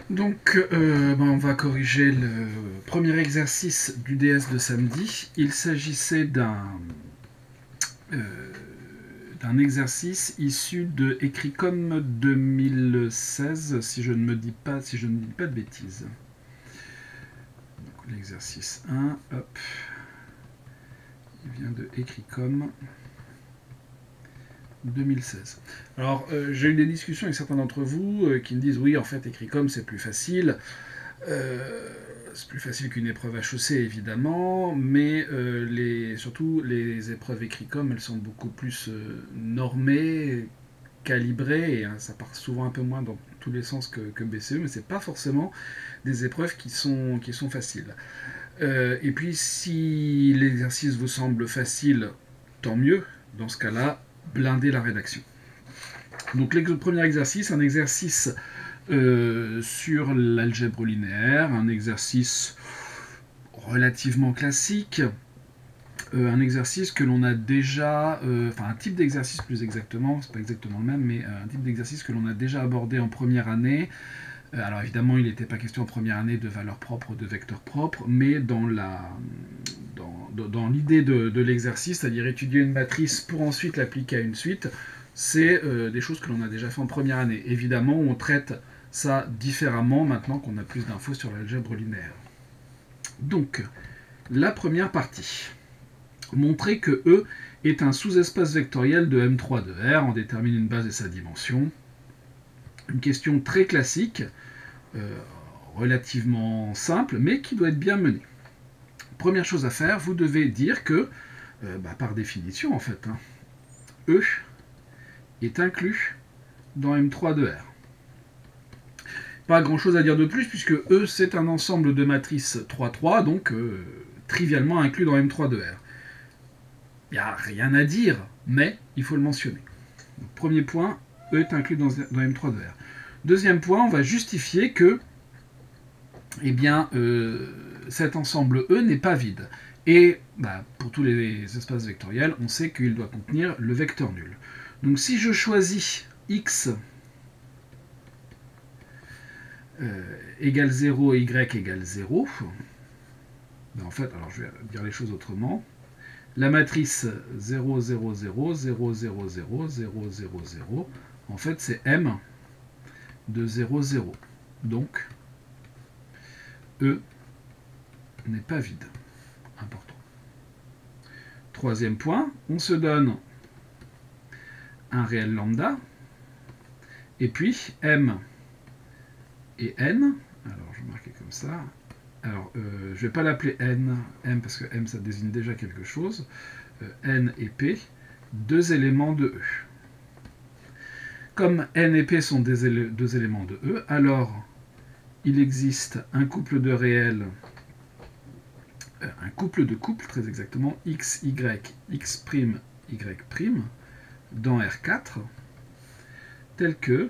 Donc, on va corriger le premier exercice du DS de samedi. Il s'agissait euh, d'un exercice issu de Écricom 2016, si je ne dis pas de bêtises. L'exercice 1, hop, il vient de Écricom 2016. Alors, j'ai eu des discussions avec certains d'entre vous qui me disent oui, en fait, Écricom c'est plus facile. C'est plus facile qu'une épreuve HEC évidemment, mais surtout les épreuves Écricom, elles sont beaucoup plus normées, calibrées, et ça part souvent un peu moins dans tous les sens que BCE, mais c'est pas forcément des épreuves qui sont faciles. Et puis si l'exercice vous semble facile, tant mieux. Dans ce cas-là, blindez la rédaction. Donc le premier exercice, un exercice sur l'algèbre linéaire, un exercice relativement classique, un exercice que l'on a déjà, un type d'exercice plus exactement, c'est pas exactement le même, mais un type d'exercice que l'on a déjà abordé en première année. Alors évidemment, il n'était pas question en première année de valeurs propres, de vecteurs propres, mais dans l'idée de l'exercice, c'est-à-dire étudier une matrice pour ensuite l'appliquer à une suite, c'est des choses que l'on a déjà fait en première année. Évidemment, on traite ça différemment maintenant qu'on a plus d'infos sur l'algèbre linéaire. Donc, la première partie. Montrer que E est un sous-espace vectoriel de M3 de R, on détermine une base et sa dimension. Une question très classique, relativement simple, mais qui doit être bien menée. Première chose à faire, vous devez dire que, par définition en fait, E est inclus dans M3 de R. Pas grand chose à dire de plus, puisque E c'est un ensemble de matrices 3-3, donc trivialement inclus dans M3 de R. Il n'y a rien à dire, mais il faut le mentionner. Donc, premier point, E est inclus dans M3 de R. Deuxième point, on va justifier que cet ensemble E n'est pas vide. Et pour tous les espaces vectoriels, on sait qu'il doit contenir le vecteur nul. Donc si je choisis x égale 0 et y égale 0, en fait, alors je vais dire les choses autrement. La matrice 0, 0, 0, 0, 0, 0, 0, 0, 0, en fait c'est M de 0, 0. Donc, E n'est pas vide. Important. Troisième point, on se donne un réel lambda, et puis M et N, alors je vais marquer comme ça, alors je ne vais pas l'appeler N, M parce que M ça désigne déjà quelque chose, N et P, deux éléments de E. Comme N et P sont deux éléments de E, alors il existe un couple de réels, un couple de couples très exactement, X, Y, X', Y', dans R4, tel que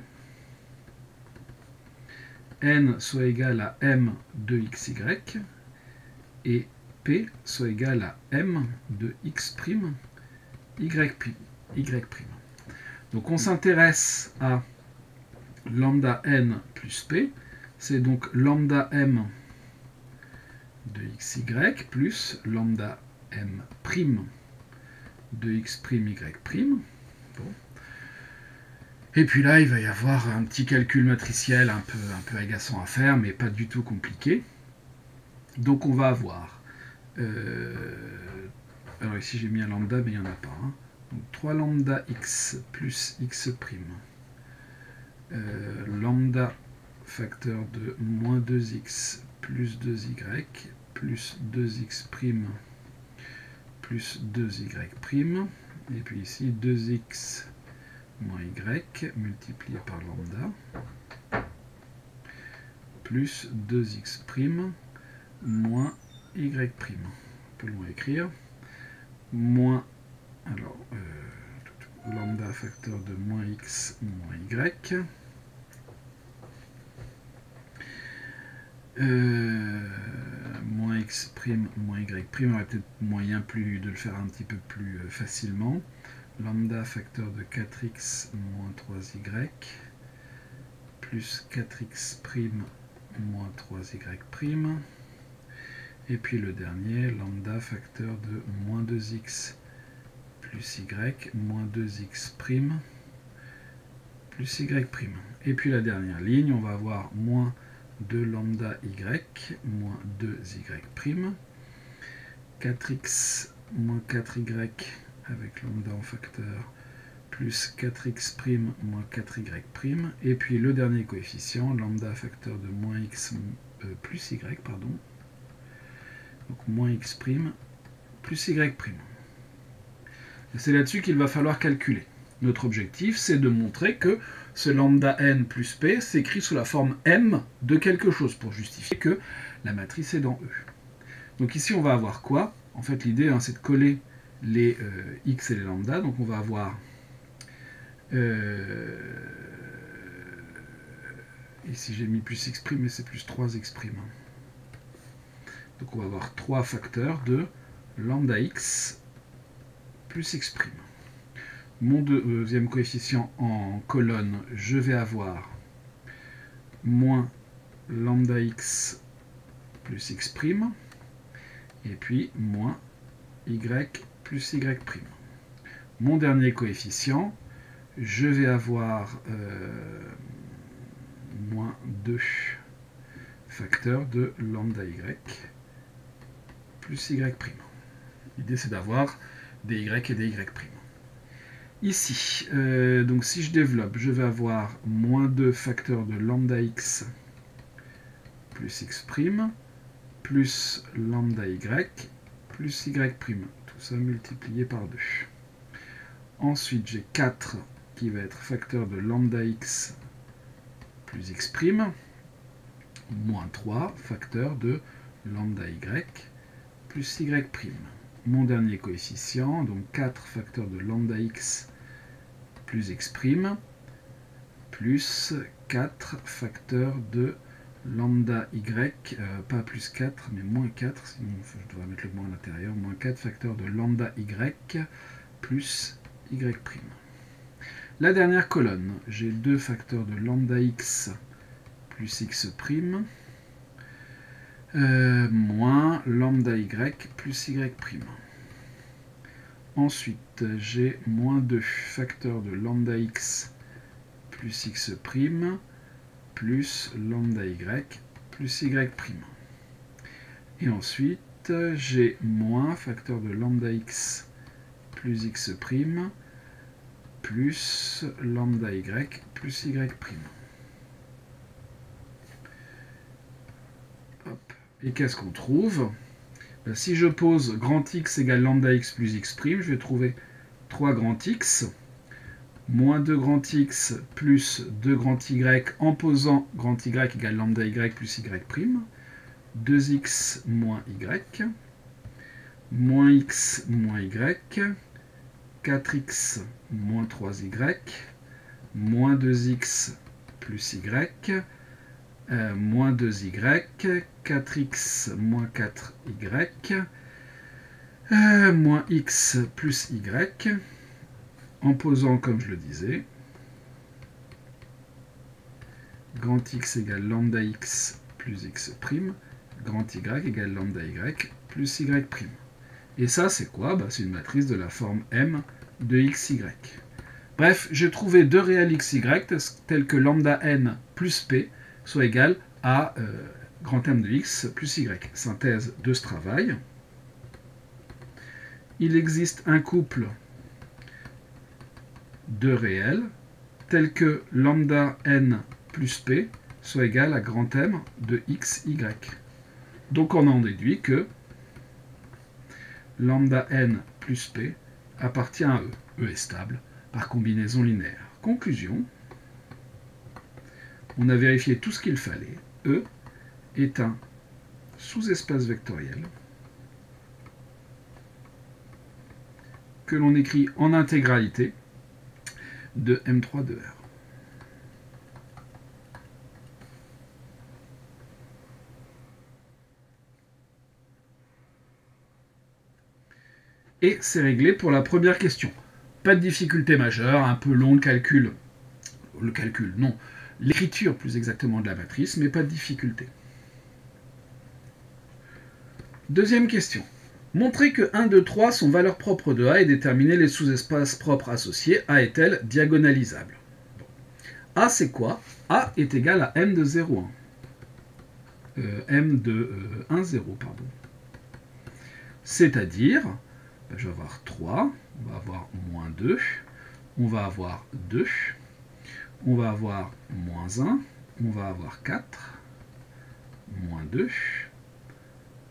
N soit égal à M de XY et P soit égal à M de X', Y'. Donc on s'intéresse à lambda N plus P, c'est donc lambda M de XY plus lambda M' de X', Y'. Bon. Et puis là, il va y avoir un petit calcul matriciel un peu agaçant à faire, mais pas du tout compliqué. Donc on va avoir... alors ici j'ai mis un lambda, mais il n'y en a pas. Donc 3 lambda x plus x', lambda facteur de moins 2x plus 2y plus 2x' plus 2y'. Et puis ici 2x moins y multiplié par lambda plus 2x' moins y'. On peut le écrire. Moins, alors, lambda facteur de moins x moins y. Moins x', moins y', on aurait peut-être moyen de le faire un petit peu plus facilement. Lambda facteur de 4x moins 3y plus 4x' moins 3y'. Et puis le dernier, lambda facteur de moins 2x plus y moins 2x' plus y'. Et puis la dernière ligne, on va avoir moins 2 lambda y moins 2y', 4x moins 4y avec lambda en facteur, plus 4x' moins 4y', et puis le dernier coefficient, lambda facteur de moins x plus y, pardon, donc moins x' plus y'. Et c'est là-dessus qu'il va falloir calculer. Notre objectif, c'est de montrer que ce lambda n plus p s'écrit sous la forme m de quelque chose pour justifier que la matrice est dans E. Donc ici, on va avoir quoi? En fait, l'idée, c'est de coller les x et les lambda. Donc on va avoir ici j'ai mis plus x', mais c'est plus 3x'. Donc on va avoir 3 facteurs de lambda x plus x'. Mon deuxième coefficient en colonne, je vais avoir moins lambda x plus x', et puis moins y plus y'. Mon dernier coefficient, je vais avoir moins 2 facteurs de lambda y plus y'. L'idée, c'est d'avoir des y et des y'. Ici, donc si je développe, je vais avoir moins 2 facteurs de lambda x plus x', plus lambda y plus y'. Tout ça multiplié par 2. Ensuite, j'ai 4 qui va être facteur de lambda x plus x', moins 3 facteur de lambda y plus y'. Mon dernier coefficient, donc 4 facteurs de lambda x plus x', plus 4 facteurs de lambda y, pas plus 4, mais moins 4, sinon je devrais mettre le moins à l'intérieur, moins 4 facteurs de lambda y plus y'. La dernière colonne, j'ai 2 facteurs de lambda x plus x', moins lambda y plus y'. Ensuite, j'ai moins 2 facteurs de lambda x plus x', plus lambda y plus y'. Et ensuite, j'ai moins facteur de lambda x plus x', plus lambda y plus y'. Hop. Et qu'est-ce qu'on trouve? Si je pose grand X égale lambda x plus x', je vais trouver 3 grand X, moins 2 grand X plus 2 grand Y, en posant grand Y égale lambda y plus y', 2x moins y, moins x moins y, 4x moins 3y, moins 2x plus y, moins 2y, 4x moins 4y, moins x plus y, en posant comme je le disais, grand X égale lambda x plus x', grand Y égale lambda y plus y'. Et ça, c'est quoi? C'est une matrice de la forme M de xy. Bref, j'ai trouvé deux réels xy tels que lambda n plus p soit égal à grand M de x plus y. Synthèse de ce travail. Il existe un couple de réels tels que lambda n plus p soit égal à grand M de xy. Donc on en déduit que lambda n plus p appartient à E. E est stable par combinaison linéaire. Conclusion, on a vérifié tout ce qu'il fallait. E est un sous-espace vectoriel que l'on écrit en intégralité de M3 de R. Et c'est réglé pour la première question. Pas de difficulté majeure, un peu long le calcul. Le calcul, non. l'écriture plus exactement de la matrice, mais pas de difficulté. Deuxième question. Montrez que 1, 2, 3 sont valeurs propres de A et déterminez les sous-espaces propres associés. A est-elle diagonalisable? Bon. A, c'est quoi? A est égal à M de 0, 1. M de 1, 0, pardon. C'est-à-dire, je vais avoir 3, on va avoir moins 2, on va avoir 2, on va avoir moins 1, on va avoir 4, moins 2,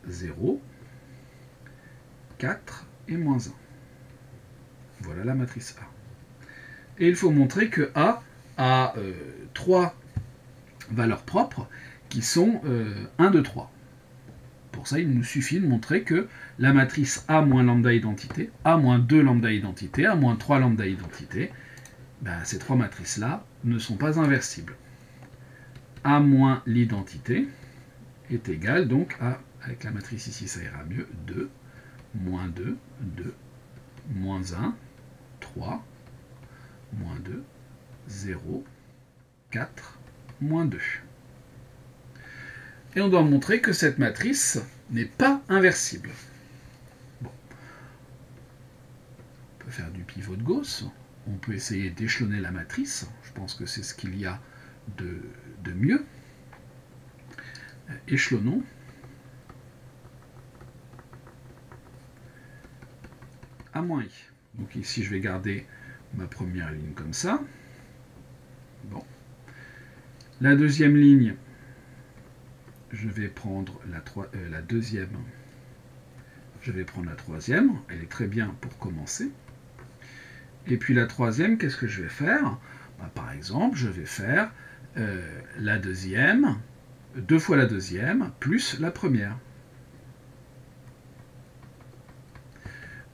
0, 4 et moins 1. Voilà la matrice A. Et il faut montrer que A a 3 valeurs propres qui sont 1, 2, 3. Pour ça, il nous suffit de montrer que la matrice A moins lambda identité, A moins 2 lambda identité, A moins 3 lambda identité, ben, ces trois matrices-là ne sont pas inversibles. A moins l'identité est égal donc à, avec la matrice ici ça ira mieux, 2, moins 2, 2, moins 1, 3, moins 2, 0, 4, moins 2. Et on doit montrer que cette matrice n'est pas inversible. Bon. On peut faire du pivot de Gauss, on peut essayer d'échelonner la matrice, je pense que c'est ce qu'il y a de mieux. Échelonnons. A moins I. Donc ici je vais garder ma première ligne comme ça. Bon. La deuxième ligne, je vais prendre la deuxième, je vais prendre la troisième, elle est très bien pour commencer. Et puis la troisième, qu'est-ce que je vais faire? Par exemple, je vais faire la deuxième, 2 fois la deuxième, plus la première.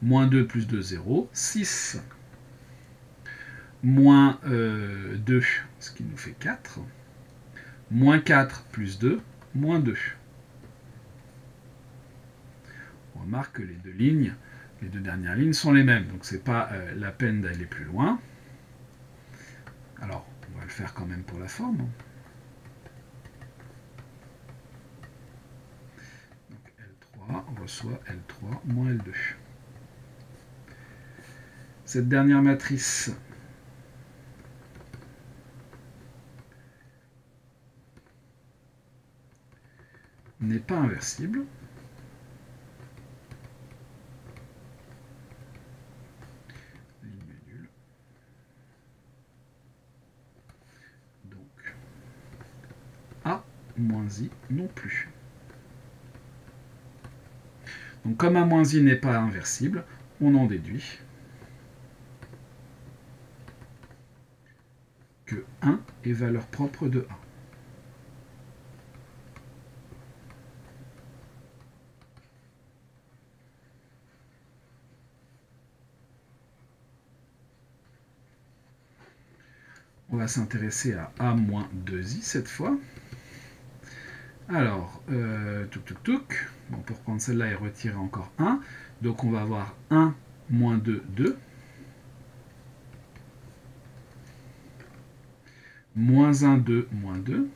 Moins 2 plus 2, 0, 6. Moins 2, ce qui nous fait 4. Moins 4 plus 2, moins 2. On remarque que les deux lignes, les deux dernières lignes sont les mêmes, donc ce n'est pas la peine d'aller plus loin. Alors, on va le faire quand même pour la forme. Donc L3 reçoit L3 moins L2. Cette dernière matrice n'est pas inversible. Ligne nulle. Donc, A moins I non plus. Donc, comme A moins I n'est pas inversible, on en déduit que 1 est valeur propre de A. On va s'intéresser à A moins 2i cette fois. Alors, Bon, pour prendre celle-là et retirer encore 1. Donc on va avoir 1 moins 2, 2. Moins 1, 2, moins 2.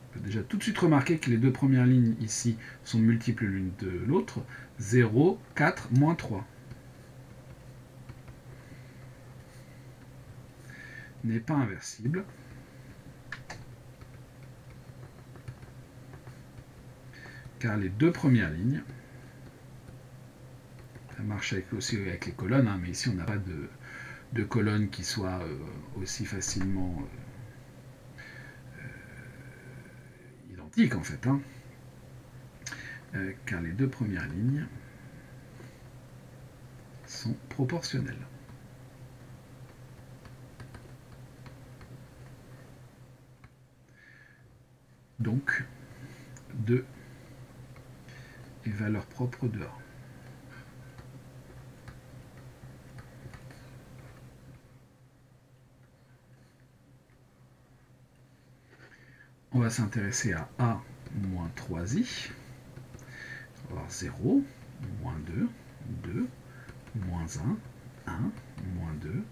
On peut déjà tout de suite remarquer que les deux premières lignes ici sont multiples l'une de l'autre. 0, 4, moins 3. N'est pas inversible. Car les deux premières lignes, ça marche aussi avec les colonnes, mais ici on n'a pas de colonnes qui soient aussi facilement identiques en fait. Car les deux premières lignes sont proportionnelles. Donc, 2 est valeur propre de A. On va s'intéresser à A moins 3i. On va avoir 0, moins 2, 2, moins 1, 1, moins 2,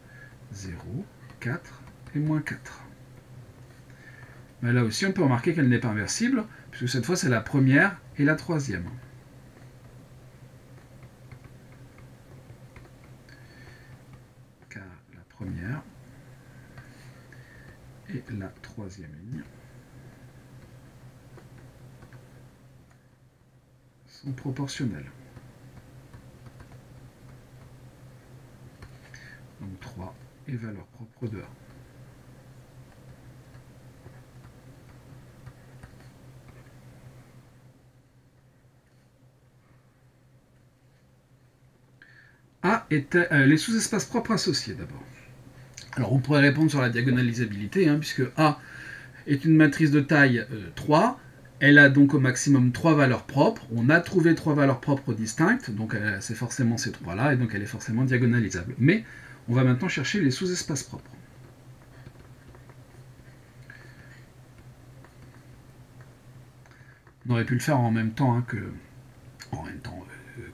0, 4 et moins 4. Mais là aussi, on peut remarquer qu'elle n'est pas inversible, puisque cette fois, c'est la première et la troisième. Car la première et la troisième ligne sont proportionnelles. Donc 3 est valeur propre de A. A était les sous-espaces propres associés d'abord. Alors on pourrait répondre sur la diagonalisabilité, puisque A est une matrice de taille 3, elle a donc au maximum 3 valeurs propres, on a trouvé 3 valeurs propres distinctes, donc c'est forcément ces 3-là, et donc elle est forcément diagonalisable. Mais on va maintenant chercher les sous-espaces propres. On aurait pu le faire en même temps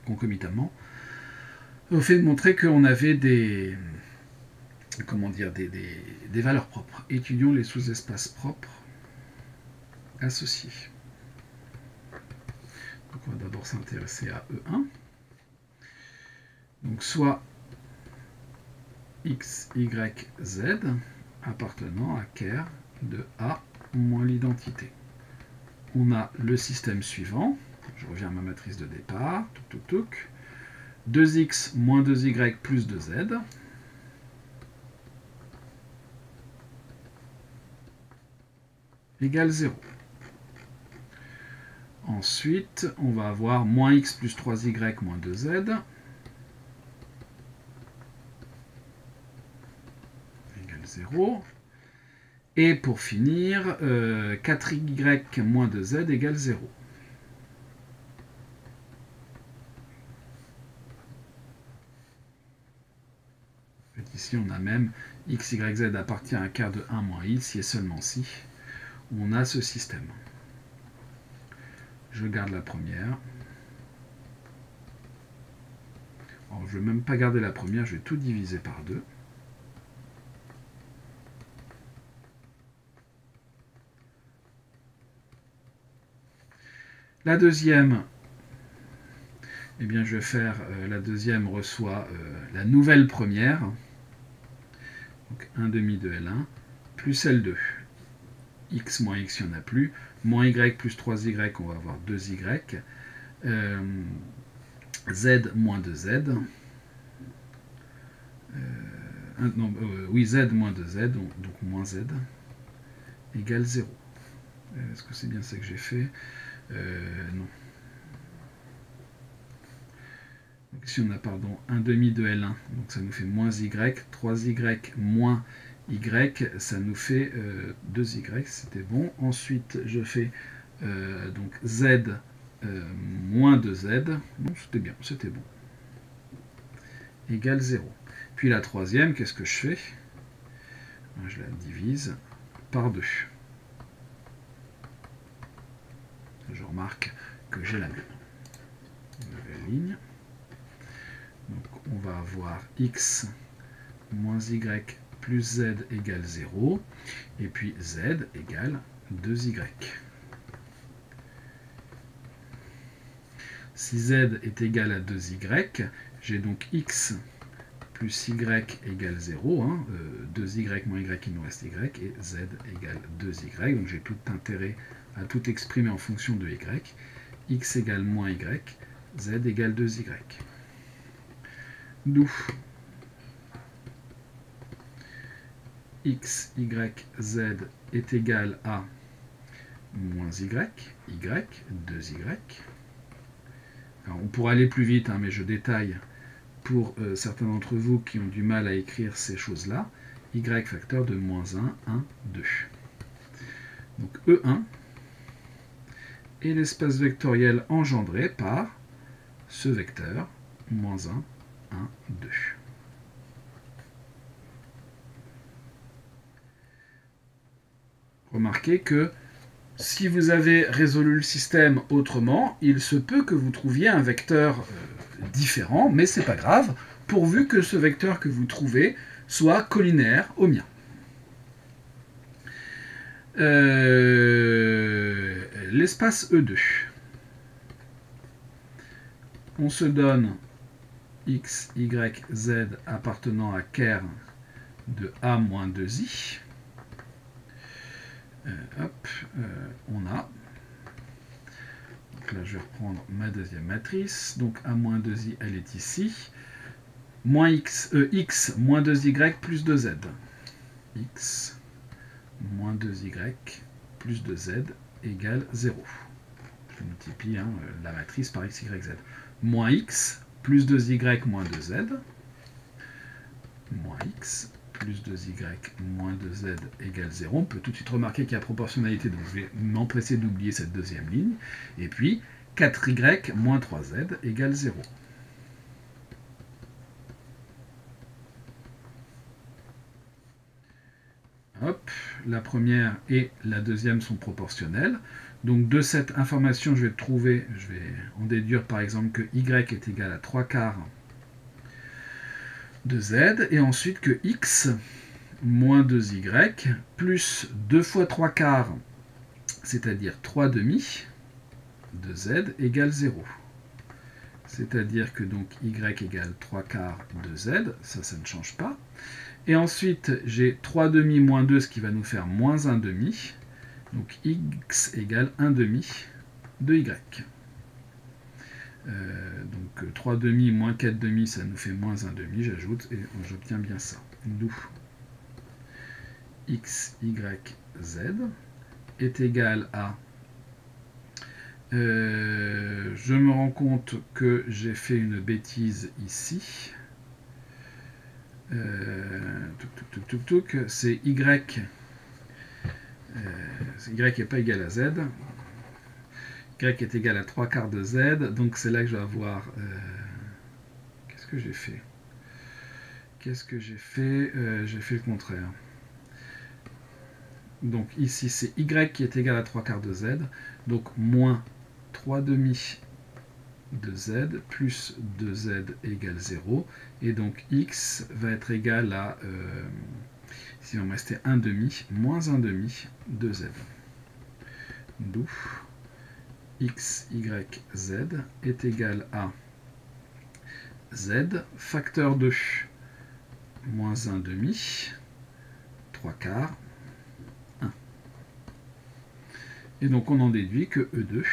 concomitamment, au fait de montrer qu'on avait des valeurs propres. Étudions les sous-espaces propres associés. Donc on va d'abord s'intéresser à E1. Donc soit x, y, z appartenant à ker de A moins l'identité. On a le système suivant. Je reviens à ma matrice de départ. 2x moins 2y plus 2z. Égale 0. Ensuite, on va avoir moins x plus 3y moins 2z. Égale 0. Et pour finir, 4y moins 2z égale 0. Ici, on a même x, y, z appartient à un quart de 1 moins i, si et seulement si on a ce système. Je garde la première. Alors, je ne vais même pas garder la première, je vais tout diviser par 2. La deuxième, eh bien, je vais faire, la deuxième reçoit la nouvelle première, donc 1 demi de L1, plus L2. X moins X, il n'y en a plus. Moins Y plus 3Y, on va avoir 2Y. Z moins 2Z. Oui, Z moins 2Z, donc moins Z, égale 0. Est-ce que c'est bien ça que j'ai fait? Non. Donc ici on a, pardon, 1 demi de L1, donc ça nous fait moins Y, 3Y moins Y, ça nous fait 2Y, c'était bon. Ensuite je fais donc Z moins 2Z, bon c'était bien, c'était bon, égale 0. Puis la troisième, qu'est-ce que je fais? Je la divise par 2. Je remarque que j'ai la même. Nouvelle ligne. Donc on va avoir x moins y plus z égale 0. Et puis z égale 2y. Si z est égal à 2y, j'ai donc x plus y égale 0, 2y moins y, il nous reste y, et z égale 2y, donc j'ai tout intérêt à tout exprimer en fonction de y, x égale moins y, z égale 2y. D'où x, y, z est égal à moins y, 2y. Alors, on pourrait aller plus vite, mais je détaille pour certains d'entre vous qui ont du mal à écrire ces choses-là. Y facteur de moins 1, 1, 2. Donc E1 est l'espace vectoriel engendré par ce vecteur, moins 1, 1, 2. Remarquez que si vous avez résolu le système autrement, il se peut que vous trouviez un vecteur différent, mais ce n'est pas grave, pourvu que ce vecteur que vous trouvez soit collinaire au mien. L'espace E2. On se donne x, y, z appartenant à ker de A moins 2i. On a. Donc là, je vais reprendre ma deuxième matrice. Donc A moins 2i, elle est ici. Moins x moins 2y plus 2z. X moins 2y plus 2z égale 0. Je multiplie la matrice par x, y, z. Moins x plus 2y moins 2z. Moins x plus 2y moins 2z égale 0. On peut tout de suite remarquer qu'il y a proportionnalité, donc je vais m'empresser d'oublier cette deuxième ligne. Et puis 4y moins 3z égale 0. Hop, la première et la deuxième sont proportionnelles. Donc de cette information, je vais en déduire par exemple que y est égal à 3 quarts de z, et ensuite que x moins 2y plus 2 fois 3 quarts, c'est-à-dire 3 demi, de z égale 0. C'est-à-dire que donc y égale 3 quarts de z, ça ne change pas. Et ensuite, j'ai 3 demi moins 2, ce qui va nous faire moins 1 demi. Donc x égale 1 demi de y. Donc 3 demi moins 4 demi, ça nous fait moins 1 demi, j'ajoute, et j'obtiens bien ça. D'où x, y, z est égal à... je me rends compte que j'ai fait une bêtise ici. C'est y. Y n'est pas égal à z. Y est égal à 3 quarts de z. Donc c'est là que je vais avoir... qu'est-ce que j'ai fait? J'ai fait le contraire. Donc ici c'est y qui est égal à 3 quarts de z. Donc moins 3 demi de z plus 2z égale 0. Et donc x va être égal à... ici il va me rester 1 demi moins 1 demi de z. D'où x, y, z est égal à z facteur 2 moins 1 demi, 3 quarts, 1. Et donc on en déduit que E2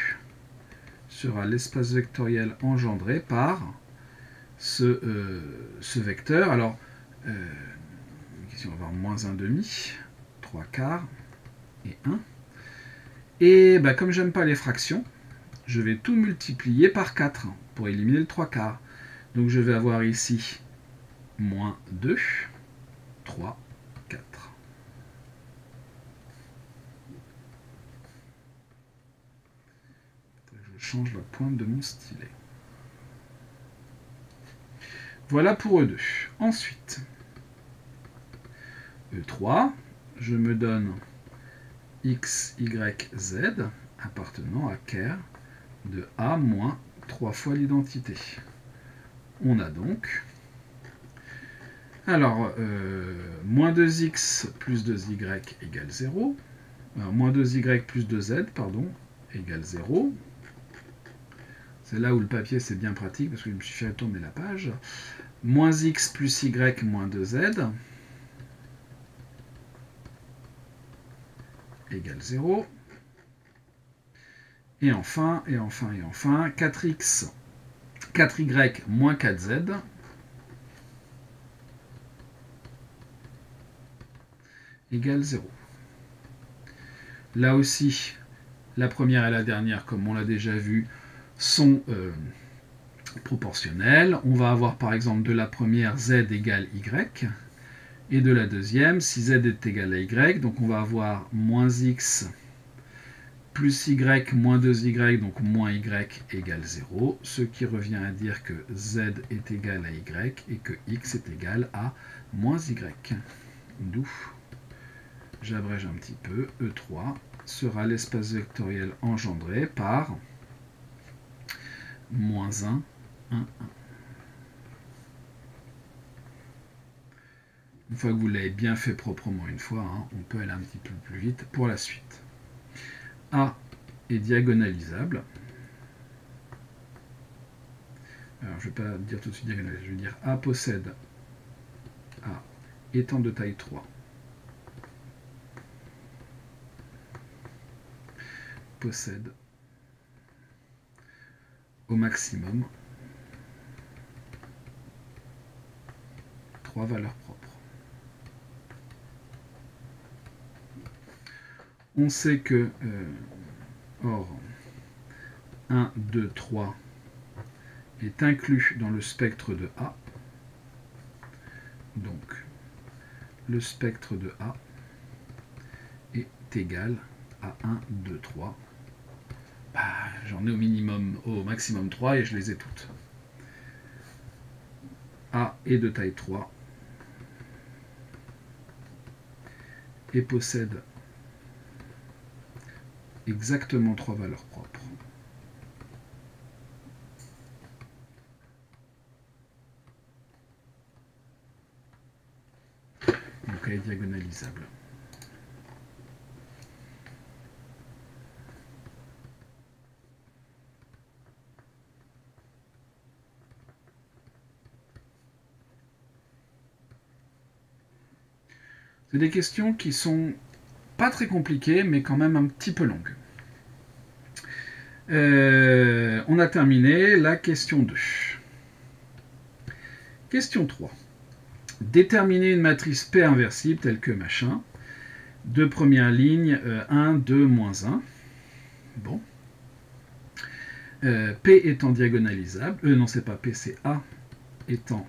sera l'espace vectoriel engendré par ce vecteur. Alors, ici on va avoir moins 1 demi, 3 quarts et 1. Et comme j'aime pas les fractions, je vais tout multiplier par 4 pour éliminer le 3 quarts. Donc je vais avoir ici moins 2, 3, 4. Je change la pointe de mon stylet. Voilà pour E2. Ensuite, E3, je me donne x, y, z appartenant à ker de A moins 3 fois l'identité. On a donc... Alors, moins 2x plus 2y égale 0. Alors, moins 2y plus 2z, pardon, égale 0. C'est là où le papier c'est bien pratique parce que je me suis fait tourner la page. Moins x plus y moins 2z égale 0. Et enfin, 4x, 4y moins 4z égale 0. Là aussi, la première et la dernière, comme on l'a déjà vu, sont proportionnelles. On va avoir par exemple de la première z égale y, et de la deuxième, si z est égal à y, donc on va avoir moins x plus y moins 2y, donc moins y égale 0, ce qui revient à dire que z est égal à y et que x est égal à moins y. D'où, j'abrège un petit peu, E3 sera l'espace vectoriel engendré par moins 1, 1, 1. Une fois que vous l'avez bien fait proprement une fois, hein, on peut aller un petit peu plus vite pour la suite. A est diagonalisable. Alors je ne vais pas dire tout de suite diagonalisable, je vais dire A possède A étant de taille 3. Possède au maximum 3 valeurs propres. On sait que or 1, 2, 3 est inclus dans le spectre de A. Donc le spectre de A est égal à 1, 2, 3. Bah, j'en ai au maximum 3 et je les ai toutes. A est de taille 3 et possède exactement 3 valeurs propres. Donc elle est diagonalisable. C'est des questions qui sont pas très compliquées, mais quand même un petit peu longues. On a terminé la question 2. Question 3. Déterminer une matrice P inversible telle que machin. De première ligne, 1, 2, moins 1. Bon. P étant diagonalisable. Non, c'est pas P, c'est A étant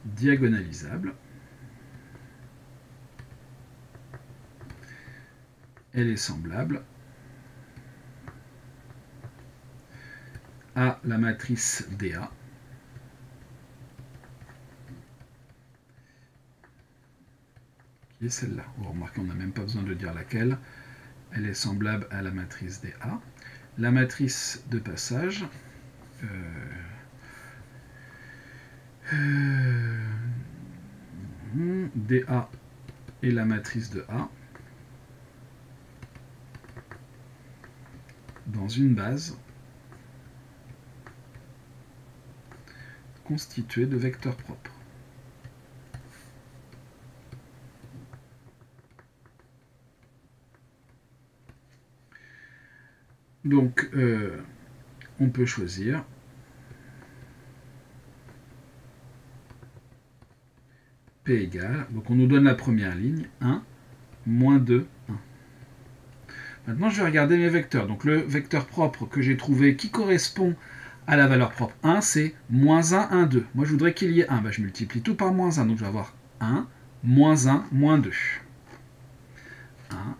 diagonalisable. Elle est semblable à la matrice DA. Qui est celle-là. Vous remarquez, on n'a même pas besoin de dire laquelle. Elle est semblable à la matrice DA. La matrice de passage, DA est la matrice de A dans une base constituée de vecteurs propres. Donc, on peut choisir P égale, donc on nous donne la première ligne, 1, moins 2, 1. Maintenant, je vais regarder mes vecteurs. Donc, le vecteur propre que j'ai trouvé qui correspond à la valeur propre 1, c'est moins 1, 1, 2. Moi, je voudrais qu'il y ait 1. Ben, je multiplie tout par moins 1. Donc, je vais avoir 1, moins 1, moins 2. 1,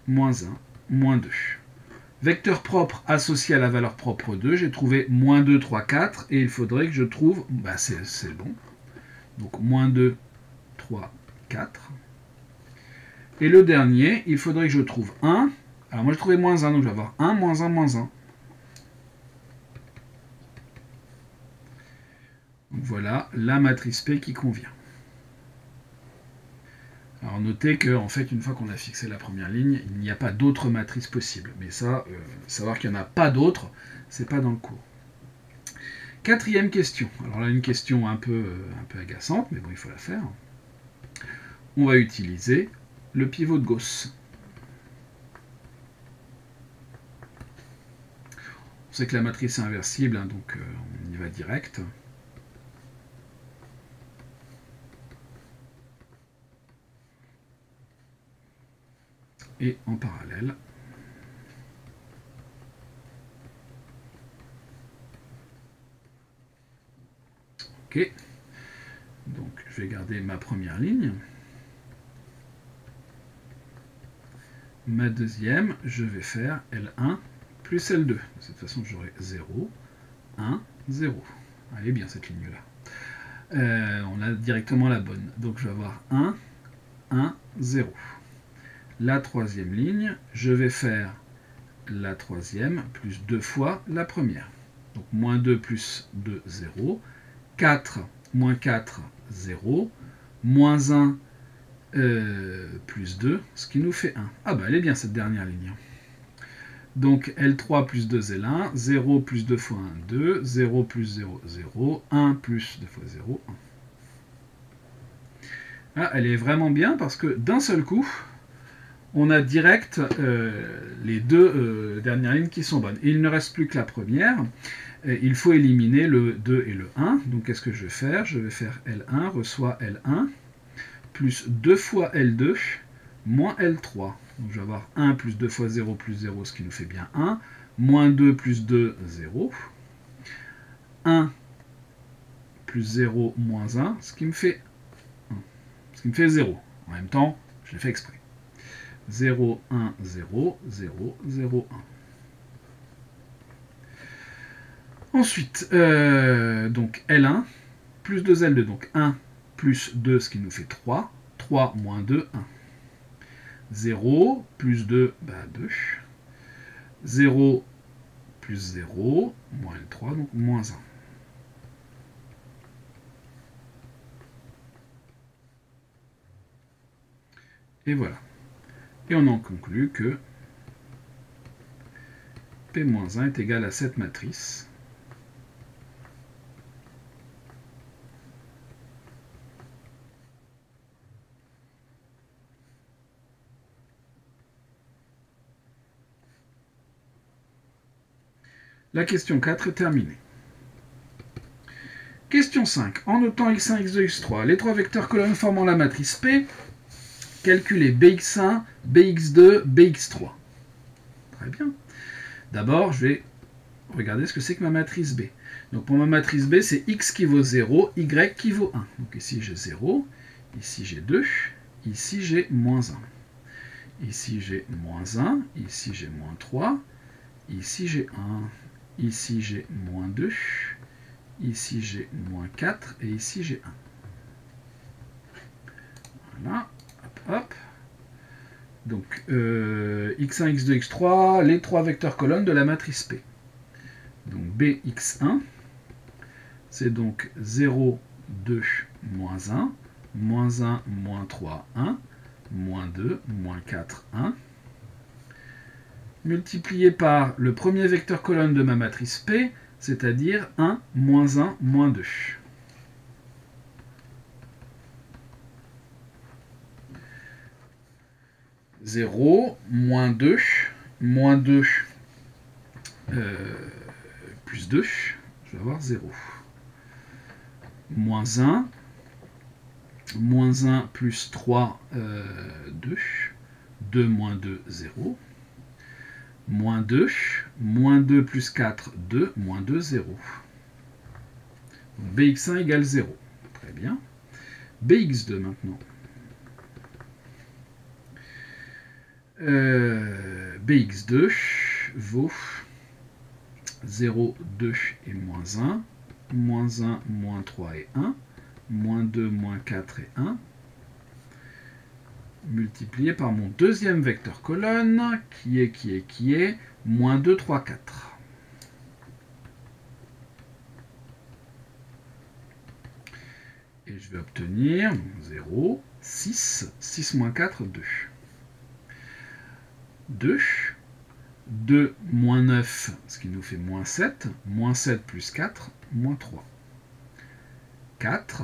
moins 1, moins 2. Vecteur propre associé à la valeur propre 2, j'ai trouvé moins 2, 3, 4. Et il faudrait que je trouve, ben, c'est bon. Donc, moins 2, 3, 4. Et le dernier, il faudrait que je trouve 1. Alors moi, je trouvais moins 1, donc je vais avoir 1, moins 1, moins 1. Donc voilà la matrice P qui convient. Alors notez qu'en fait, une fois qu'on a fixé la première ligne, il n'y a pas d'autres matrices possibles. Mais ça, savoir qu'il n'y en a pas d'autres, c'est pas dans le cours. Quatrième question. Alors là, une question un peu agaçante, mais bon, il faut la faire. On va utiliser le pivot de Gauss. On sait que la matrice est inversible, hein, donc on y va direct. Et en parallèle, ok, donc je vais garder ma première ligne. Ma deuxième, je vais faire L1 plus L2. De cette façon, j'aurai 0, 1, 0. Elle est bien cette ligne-là. On a directement la bonne. Donc je vais avoir 1, 1, 0. La troisième ligne, je vais faire la troisième plus 2 fois la première. Donc moins 2 plus 2, 0. 4, moins 4, 0. moins 1 plus 2, ce qui nous fait 1. Ah bah elle est bien cette dernière ligne. Donc L3 plus 2 L1, 0 plus 2 fois 1, 2, 0 plus 0, 0, 1 plus 2 fois 0, 1. Ah, elle est vraiment bien parce que d'un seul coup, on a direct les deux dernières lignes qui sont bonnes. Et il ne reste plus que la première. Il faut éliminer le 2 et le 1. Donc qu'est-ce que je vais faire? Je vais faire L1 reçoit L1 plus 2 fois L2 moins L3. Donc je vais avoir 1 plus 2 fois 0 plus 0, ce qui nous fait bien 1. Moins 2 plus 2, 0. 1 plus 0 moins 1, ce qui me fait 1. Ce qui me fait 0. En même temps, je l'ai fait exprès. 0, 1, 0, 0, 0, 1. Ensuite, donc L1 plus 2L2, donc 1 plus 2, ce qui nous fait 3. 3 moins 2, 1. 0 plus 2, 2. 0 plus 0, moins L3, donc moins 1. Et voilà. Et on en conclut que P-1 est égal à cette matrice. La question 4 est terminée. Question 5. En notant x1, x2, x3, les trois vecteurs colonnes formant la matrice P, calculez bx1, bx2, bx3. Très bien. D'abord, je vais regarder ce que c'est que ma matrice B. Donc pour ma matrice B, c'est x qui vaut 0, y qui vaut 1. Donc ici j'ai 0, ici j'ai 2, ici j'ai moins 1. Ici j'ai moins 1, ici j'ai moins 3, ici j'ai 1, ici j'ai moins 2, ici j'ai moins 4 et ici j'ai 1. Voilà, hop, hop. Donc x1, x2, x3, les trois vecteurs colonnes de la matrice P. Donc bx1, c'est donc 0, 2, moins 1, moins 1, moins 3, 1, moins 2, moins 4, 1, multiplié par le premier vecteur colonne de ma matrice P, c'est-à-dire 1, moins 1, moins 2. « 0, moins 2 plus 2, je vais avoir 0. Moins 1, moins 1 plus 3, 2. 2 moins 2, 0. Moins 2 plus 4, 2, moins 2, 0. Donc bx1 égale 0. Très bien. Bx2 maintenant. Bx2 vaut 0, 2 et moins 1, moins 1, moins 3 et 1, moins 2, moins 4 et 1, multiplié par mon deuxième vecteur colonne, qui est moins 2, 3, 4. Et je vais obtenir 0, 6, 6 moins 4, 2. 2, 2 moins 9, ce qui nous fait moins 7 plus 4, moins 3. 4,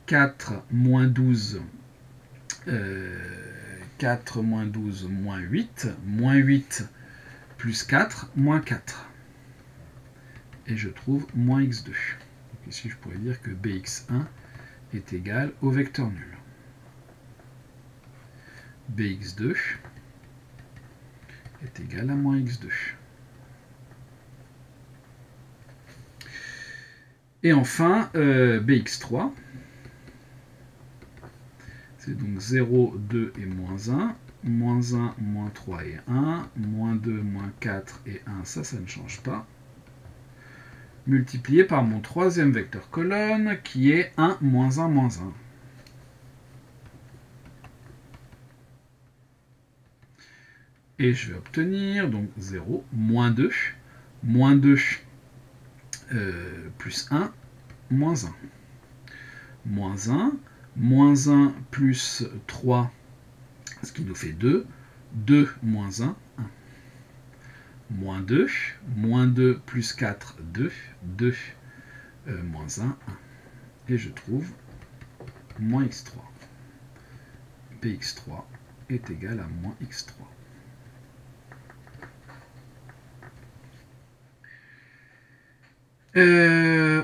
4 moins 12, 4 moins 12, moins 8 plus 4, moins 4. Et je trouve moins x2. Donc ici, je pourrais dire que bx1 est égal au vecteur nul. bx2 est égal à moins x2. Et enfin, bx3, c'est donc 0, 2 et moins 1, moins 1, moins 3 et 1, moins 2, moins 4 et 1, ça ne change pas, multiplié par mon troisième vecteur colonne, qui est 1, moins 1, moins 1. Et je vais obtenir donc 0, moins 2 plus 1, moins 1. Moins 1, moins 1 plus 3, ce qui nous fait 2. 2 moins 1, 1. Moins 2 plus 4, 2. 2 moins 1, 1. Et je trouve moins x3. Bx3 est égal à moins x3.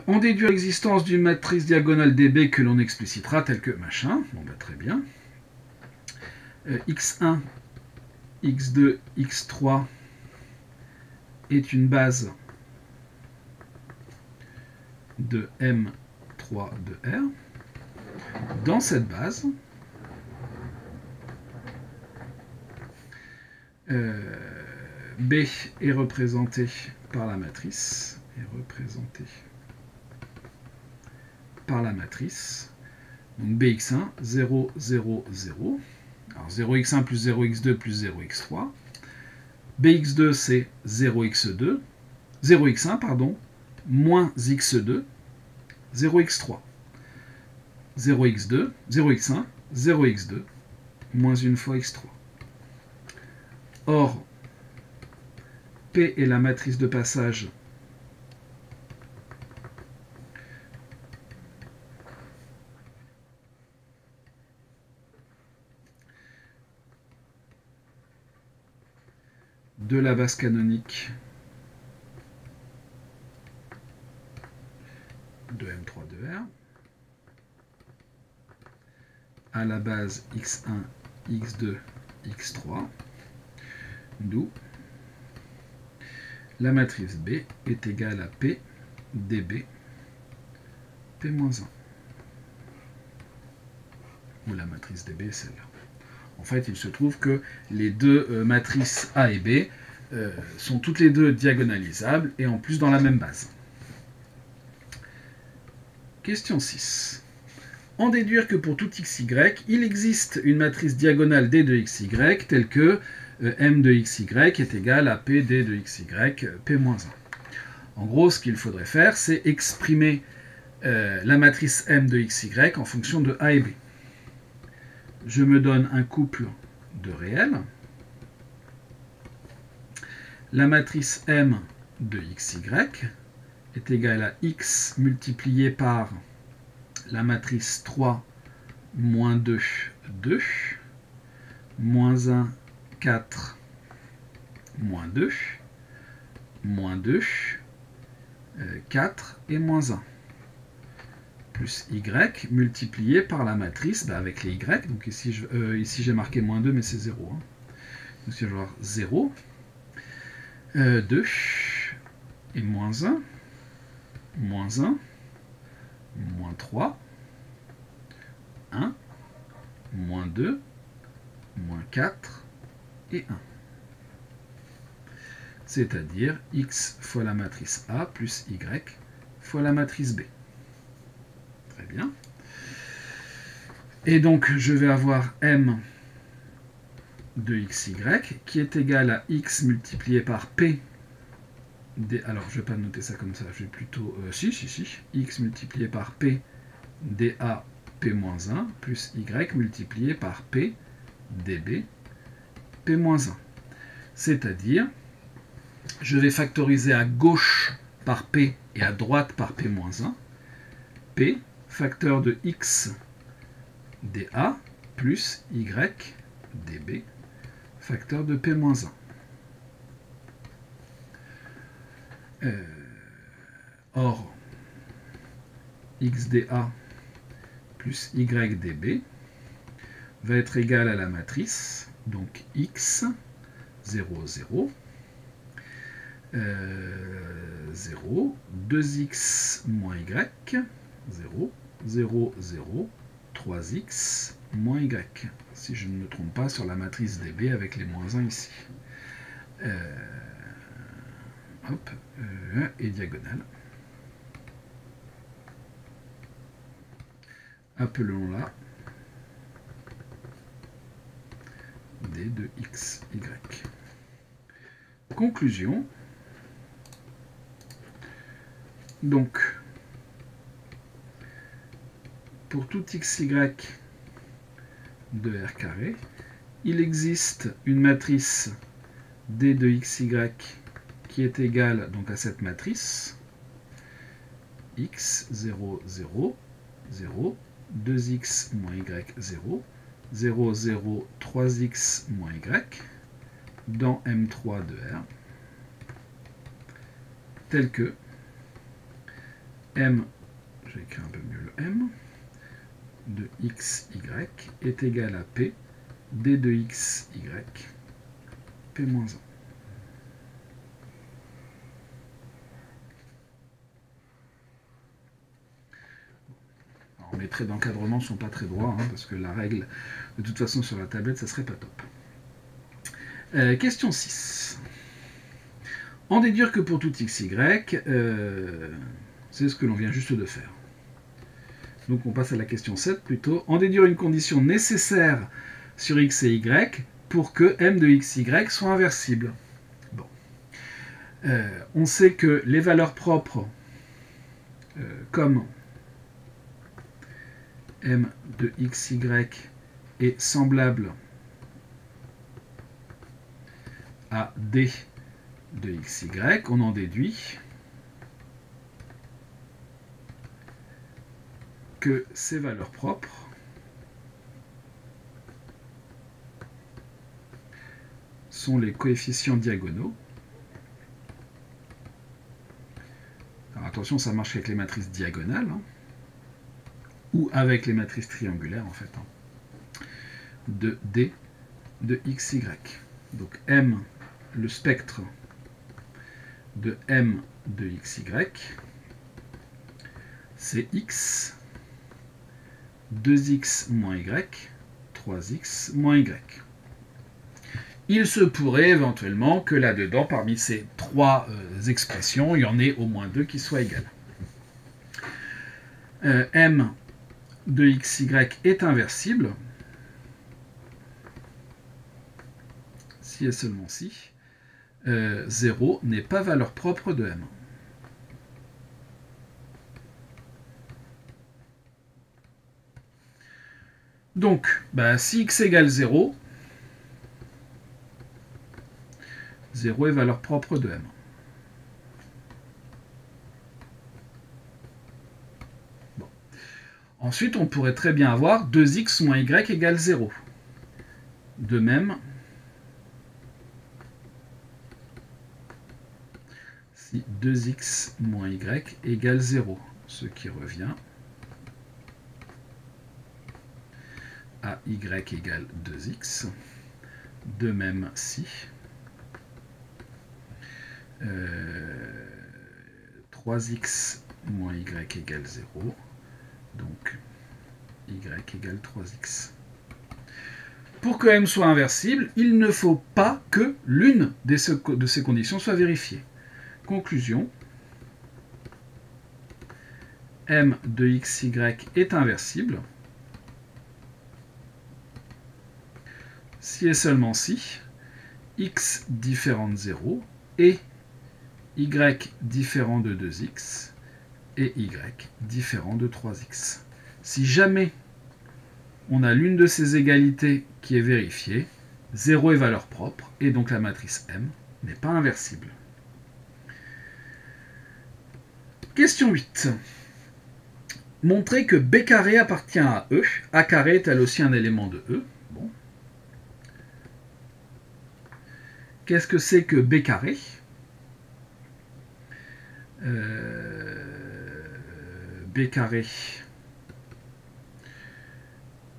On déduit l'existence d'une matrice diagonale DB que l'on explicitera telle que machin. Bon, bah, très bien. x1, x2, x3 est une base de M3 de R. Dans cette base, B est représenté par la matrice. Donc Bx1, 0, 0, 0. Alors 0x1 plus 0x2 plus 0x3. Bx2, c'est 0x2. 0x1, pardon, moins x2, 0x3. 0x2, 0x1, 0x2, moins une fois x3. Or, P est la matrice de passage de la base canonique de M3 de R à la base x1, x2, x3, d'où la matrice B est égale à P dB P-1. Ou la matrice DB est celle-là. En fait, il se trouve que les deux matrices A et B sont toutes les deux diagonalisables et en plus dans la même base. Question 6. En déduire que pour tout xy, il existe une matrice diagonale D de xy telle que M de xy est égal à PD de xy, P-1. En gros, ce qu'il faudrait faire, c'est exprimer la matrice M de xy en fonction de A et B. Je me donne un couple de réels. La matrice M de xy est égale à x multiplié par la matrice 3, moins 2, 2, moins 1, 4, moins 2, 4 et moins 1. Plus y multiplié par la matrice avec les y. Donc ici j'ai marqué moins 2, mais c'est 0. Hein. Donc je vais avoir 0, 2 et moins 1, moins 1, moins 3, 1, moins 2, moins 4 et 1. C'est-à-dire x fois la matrice A plus y fois la matrice B. Très bien. Et donc, je vais avoir M de xy qui est égal à x multiplié par P. Alors, je ne vais pas noter ça comme ça, je vais plutôt... x multiplié par P dA P-1 plus y multiplié par P dB P-1. C'est-à-dire, je vais factoriser à gauche par P et à droite par P-1. P, facteur de x dA plus y dB, facteur de P-1. Or, x dA plus y dB va être égal à la matrice, donc x, 0, 0, 0, 2x moins y, 0, 0, 0, 3x moins y, si je ne me trompe pas sur la matrice dB avec les moins 1 ici. Et diagonale. Appelons-la d de x, y. Conclusion. Donc, pour tout xy de R carré, il existe une matrice D de xy qui est égale donc à cette matrice x 0, 0, 0, 2x moins y 0, 0, 0, 3x moins y dans M3 de R, tel que M, je vais écrire un peu mieux le M, de xy est égal à P D de xy, P-1. Les traits d'encadrement ne sont pas très droits, hein, parce que la règle, de toute façon, sur la tablette, ça serait pas top. Question 6. En déduire que pour tout xy, c'est ce que l'on vient juste de faire. Donc on passe à la question 7 plutôt. En déduire une condition nécessaire sur x et y pour que m de xy soit inversible. Bon. On sait que les valeurs propres, comme m de xy est semblable à d de xy, on en déduit que ces valeurs propres sont les coefficients diagonaux. Alors attention, ça marche avec les matrices diagonales, hein, ou avec les matrices triangulaires en fait, hein, de D de xy. Donc M, le spectre de M de xy, c'est x, 2x moins y, 3x moins y. Il se pourrait éventuellement que là-dedans, parmi ces trois expressions, il y en ait au moins deux qui soient égales. M de xy est inversible, si et seulement si 0 n'est pas valeur propre de M. Donc, si x égale 0, 0 est valeur propre de M. Bon. Ensuite, on pourrait très bien avoir 2x moins y égale 0. De même, si 2x moins y égale 0, ce qui revient à y égale 2x. De même si 3x moins y égale 0, donc y égale 3x. Pour que m soit inversible, il ne faut pas que l'une de ces conditions soit vérifiée. Conclusion, m de xy est inversible si et seulement si x différent de 0 et y différent de 2x et y différent de 3x. Si jamais on a l'une de ces égalités qui est vérifiée, 0 est valeur propre, et donc la matrice M n'est pas inversible. Question 8. Montrer que B carré appartient à E. A carré est elle aussi un élément de E. Bon. Qu'est-ce que c'est que B carré? B carré,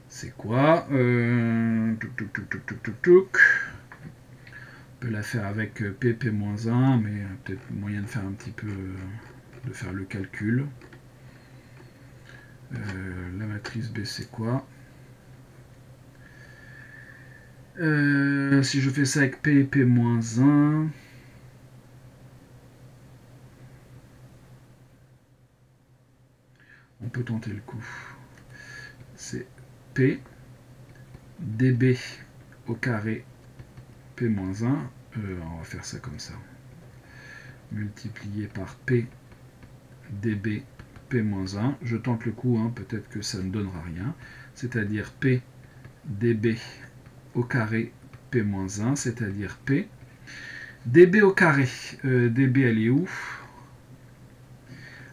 c'est quoi? On peut la faire avec PP-1, mais peut-être moyen de faire un petit peu, de faire le calcul. La matrice B, c'est quoi? Si je fais ça avec P et P-1, on peut tenter le coup. C'est P dB au carré P-1. On va faire ça comme ça. Multiplié par P dB P-1, je tente le coup, hein, peut-être que ça ne donnera rien, c'est-à-dire P dB au carré P-1, c'est-à-dire P dB au carré. dB, elle est où?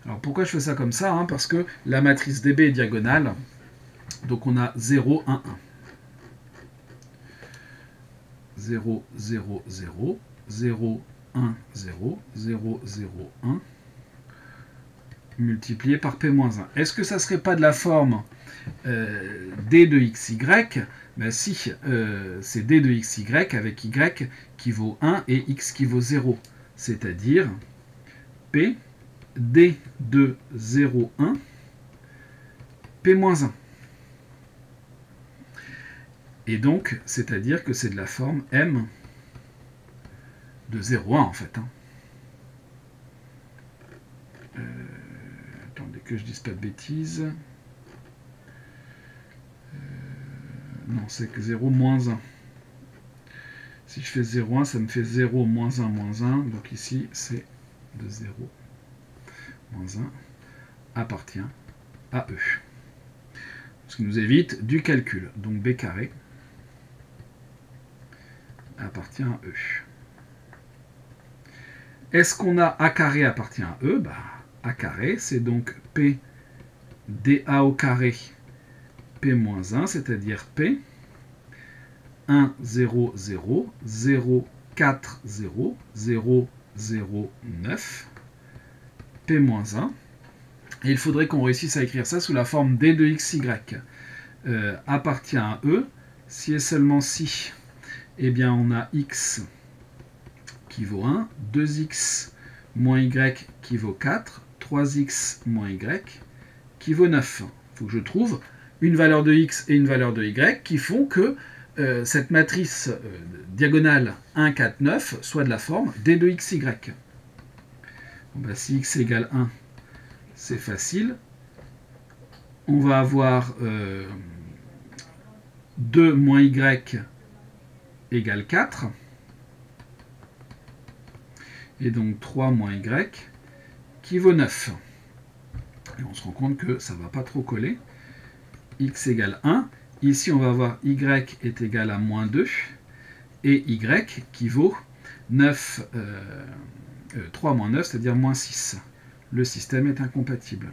Alors pourquoi je fais ça comme ça, hein? Parce que la matrice dB est diagonale, donc on a 0, 1, 1. 0, 0, 0, 0, 1, 0, 0, 0, 1, multiplié par P-1. Est-ce que ça ne serait pas de la forme D de XY? Ben si, c'est D de XY avec Y qui vaut 1 et X qui vaut 0. C'est-à-dire P D de 0, 1, P-1. Et donc, c'est-à-dire que c'est de la forme M de 0,1 en fait. Hein. Attendez que je dise pas de bêtises. Non, c'est que 0, moins 1. Si je fais 0,1, ça me fait 0, moins 1, moins 1. Donc ici, c'est de 0, moins 1, appartient à E. Ce qui nous évite du calcul. Donc B carré appartient à E. Est-ce qu'on a A carré appartient à E? Bah, A carré, c'est donc P dA au carré P-1, c'est-à-dire P 1, 0, 0, 0, 4, 0, 0, 0, 9, P-1. Et il faudrait qu'on réussisse à écrire ça sous la forme D de XY. Appartient à E. Si et seulement si, eh bien on a X qui vaut 1, 2X moins Y qui vaut 4, 3X moins Y qui vaut 9. Il faut que je trouve une valeur de X et une valeur de Y qui font que cette matrice diagonale 1, 4, 9 soit de la forme D de XY. Bon, bah, si X égale 1, c'est facile. On va avoir 2 moins Y égale 4. Et donc 3 moins Y qui vaut 9. Et on se rend compte que ça ne va pas trop coller. X égale 1. Ici, on va avoir Y est égal à moins 2. Et Y qui vaut 9, 3 moins 9, c'est-à-dire moins 6. Le système est incompatible.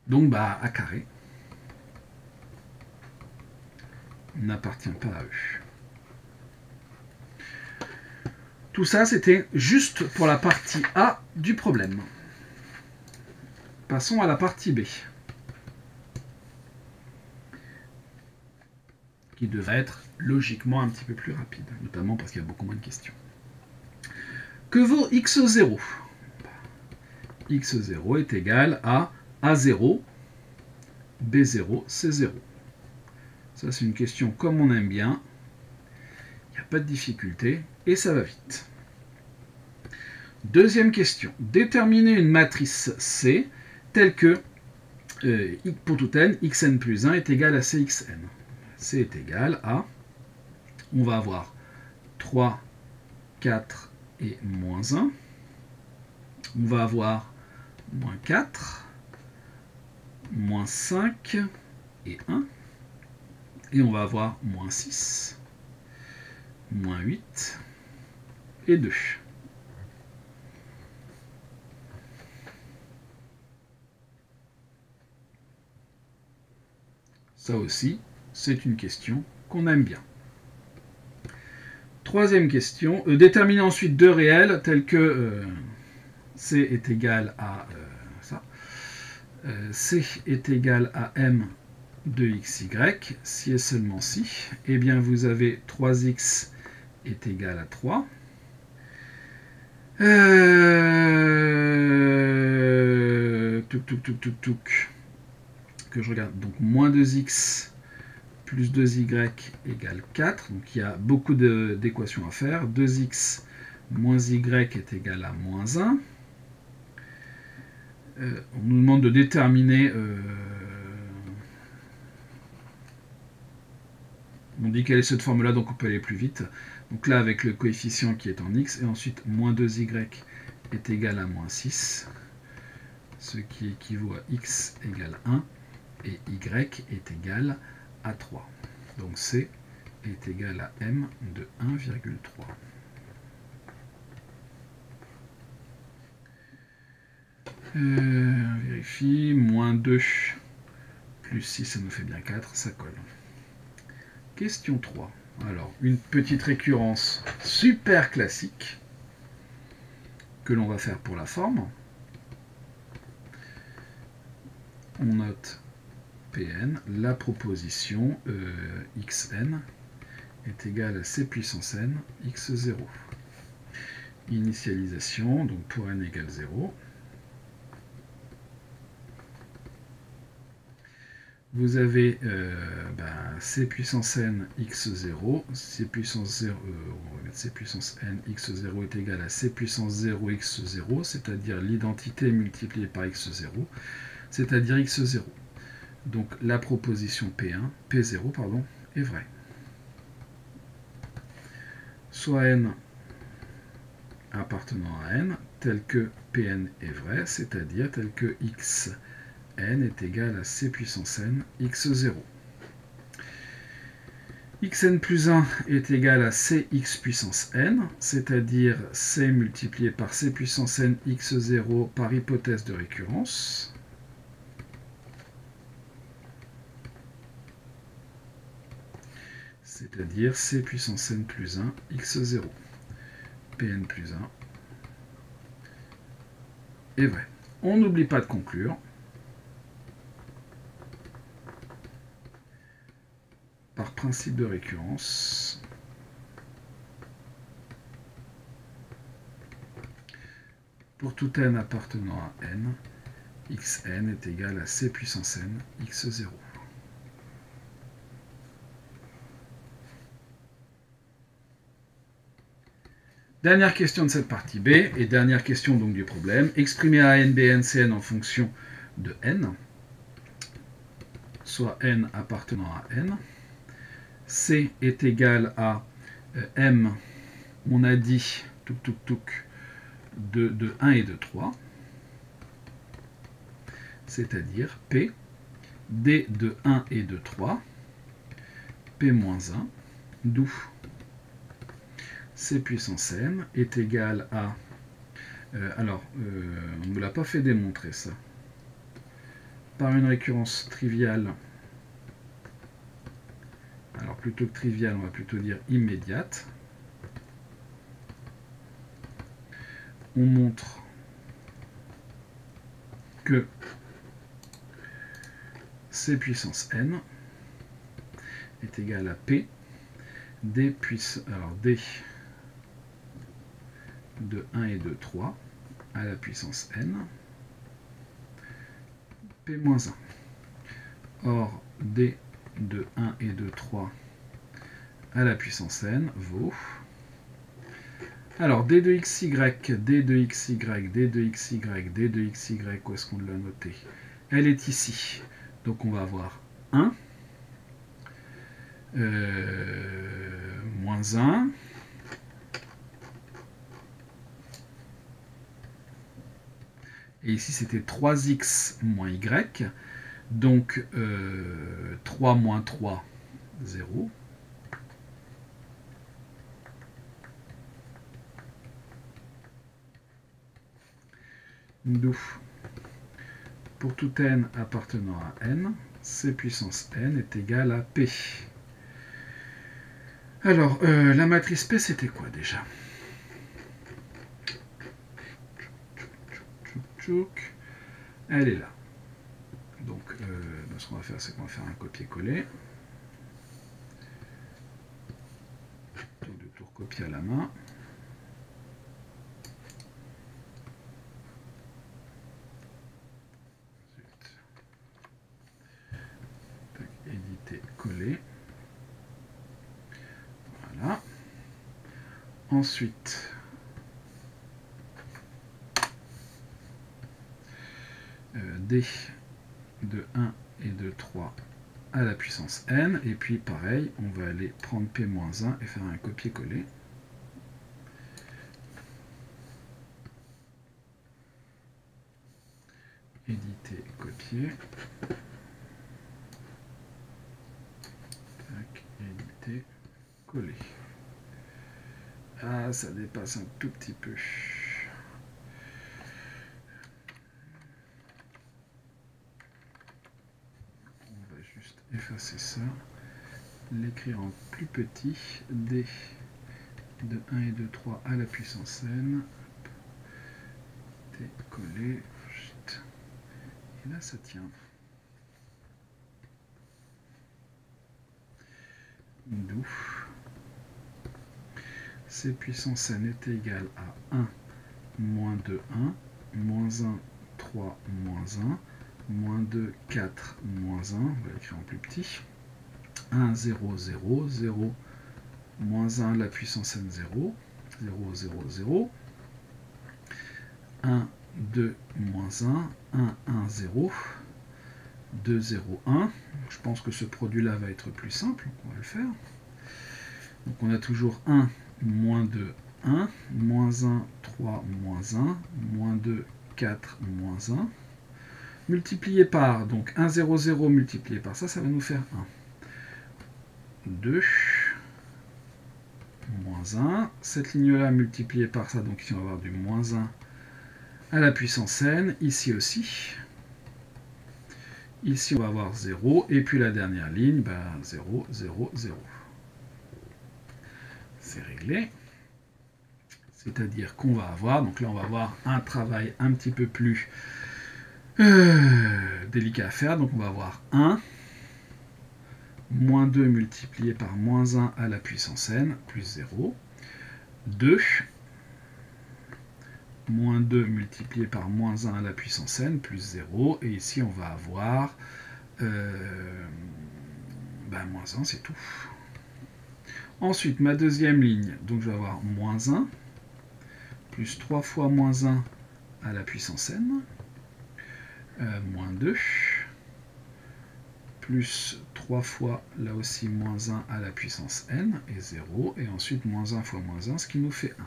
Donc, bah, A carré n'appartient pas à eux. Tout ça, c'était juste pour la partie A du problème. Passons à la partie B, qui devrait être logiquement un petit peu plus rapide, notamment parce qu'il y a beaucoup moins de questions. Que vaut x0? x0 est égal à A0, B0, C0. Ça, c'est une question comme on aime bien. Il n'y a pas de difficulté et ça va vite. Deuxième question. Déterminer une matrice C telle que, pour tout n, xn plus 1 est égal à cxn. C est égal à, on va avoir 3, 4 et moins 1. On va avoir moins 4, moins 5 et 1. Et on va avoir moins 6, moins 8 et 2. Ça aussi, c'est une question qu'on aime bien. Troisième question. Déterminer ensuite deux réels tels que C est égal à ça. C est égal à M de xy, si et seulement si, eh bien vous avez 3x est égal à 3. Que je regarde. Donc moins 2x plus 2y égale 4. Donc il y a beaucoup d'équations à faire. 2x moins y est égal à moins 1. On nous demande de déterminer On dit quelle est cette forme-là, donc on peut aller plus vite. Donc là, avec le coefficient qui est en x, et ensuite moins 2y est égal à moins 6, ce qui équivaut à x égale 1, et y est égal à 3. Donc C est égal à m de 1,3. On vérifie, moins 2 plus 6, ça nous fait bien 4, ça colle. Question 3. Alors, une petite récurrence super classique que l'on va faire pour la forme. On note Pn, la proposition xn est égale à c puissance n x0. Initialisation, donc pour n égale 0. Vous avez c puissance n x0, c puissance 0, on va mettre c puissance n x0 est égal à c puissance 0 x0, c'est-à-dire l'identité multipliée par x0, c'est-à-dire x0. Donc la proposition P0 pardon, est vraie. Soit n appartenant à n, tel que Pn est vrai, c'est-à-dire tel que xn est égal à c puissance n x0. Xn plus 1 est égal à cx puissance n, c'est-à-dire c multiplié par c puissance n x0 par hypothèse de récurrence. C'est-à-dire c puissance n plus 1 x0. Pn plus 1 est vrai. On n'oublie pas de conclure. Par principe de récurrence, pour tout n appartenant à n, xn est égal à c puissance n x0. Dernière question de cette partie B, et dernière question donc du problème. Exprimer a n, b n, cn en fonction de n, soit n appartenant à n. C est égal à m, on a dit, de 1 et de 3, c'est-à-dire P, D de 1 et de 3, P-1, d'où C puissance n est égal à... on ne me l'a pas fait démontrer ça. Par une récurrence triviale, alors plutôt que triviale, on va plutôt dire immédiate, on montre que C puissance n est égal à P D de 1 et de 3 à la puissance n P-1. Or, D de 1 et de 3 à la puissance n vaut... Alors, d de xy, d de xy, d de xy, d de xy, où est-ce qu'on l'a noté? Elle est ici. Donc on va avoir 1, moins 1, et ici c'était 3x moins y, donc 3 moins 3, 0. D'où, pour tout n appartenant à n, c puissance n est égal à p. Alors, la matrice P, c'était quoi déjà? Elle est là. Donc, ce qu'on va faire, c'est qu'on va faire un copier-coller. Plutôt de tout recopier à la main. Éditer, coller. Voilà. Ensuite, D de 1 et de 3 à la puissance n, et puis pareil, on va aller prendre p-1 et faire un copier-coller. Éditer, copier. Tac, éditer, coller. Ah, ça dépasse un tout petit peu. On va juste effacer ça. L'écrire en plus petit. D de 1 et de 3 à la puissance n. T, coller. Et là, ça tient. D'où C puissance n est égal à 1 moins 2, 1, moins 1, 3, moins 1, moins 2, 4, moins 1, on va l'écrire en plus petit, 1, 0, 0, 0, moins 1 la puissance n, 0, 0, 0, 0, 1, 2, moins 1, 1, 1, 0, 2, 0, 1. Je pense que ce produit-là va être plus simple, on va le faire. Donc on a toujours 1, moins 2, 1, moins 1, 3, moins 1, moins 2, 4, moins 1, multiplié par, donc 1, 0, 0 multiplié par ça, ça va nous faire 1. 2, moins 1, cette ligne-là multipliée par ça, donc ici on va avoir du moins 1 à la puissance n, ici aussi. Ici on va avoir 0, et puis la dernière ligne, 0, 0, 0. C'est réglé. C'est-à-dire qu'on va avoir, donc là on va avoir un travail un petit peu plus délicat à faire, donc on va avoir 1, moins 2 multiplié par moins 1 à la puissance n, plus 0, 2, moins 2 multiplié par moins 1 à la puissance n, plus 0, et ici on va avoir moins 1, c'est tout. Ensuite, ma deuxième ligne, donc je vais avoir moins 1, plus 3 fois moins 1 à la puissance n, moins 2, plus 3 fois, là aussi, moins 1 à la puissance n, et 0, et ensuite moins 1 fois moins 1, ce qui nous fait 1.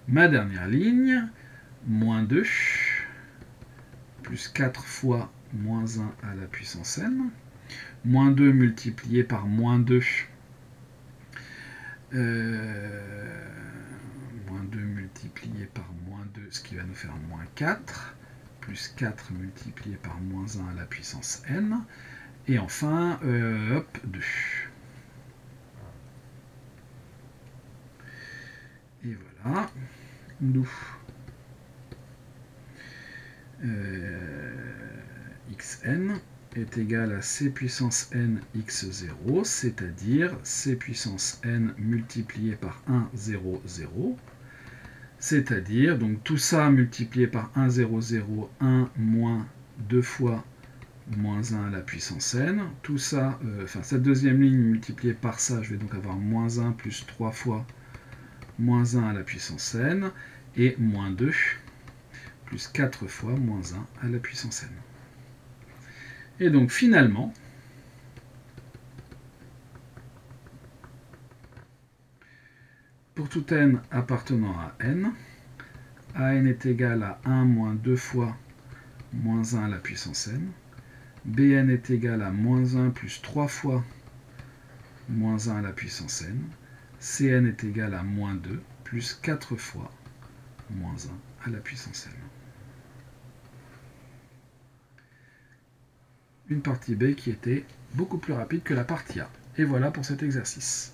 Ma dernière ligne, moins 2, plus 4 fois moins 1 à la puissance n, moins 2 multiplié par moins 2, moins 2 multiplié par moins 2, ce qui va nous faire moins 4, plus 4 multiplié par moins 1 à la puissance n, et enfin, 2. Et voilà, nous, xn est égal à c puissance n x0, c'est-à-dire c puissance n multiplié par 1, 0, 0, c'est-à-dire, donc tout ça multiplié par 1, 0, 0, 1 moins 2 fois moins 1 à la puissance n, tout ça, cette deuxième ligne multipliée par ça, je vais donc avoir moins 1 plus 3 fois moins 1 à la puissance n, et moins 2 plus 4 fois moins 1 à la puissance n. Et donc finalement, pour tout n appartenant à n est égal à 1 moins 2 fois moins 1 à la puissance n, bn est égal à moins 1 plus 3 fois moins 1 à la puissance n, cn est égal à moins 2 plus 4 fois moins 1 à la puissance n. Une partie B qui était beaucoup plus rapide que la partie A. Et voilà pour cet exercice.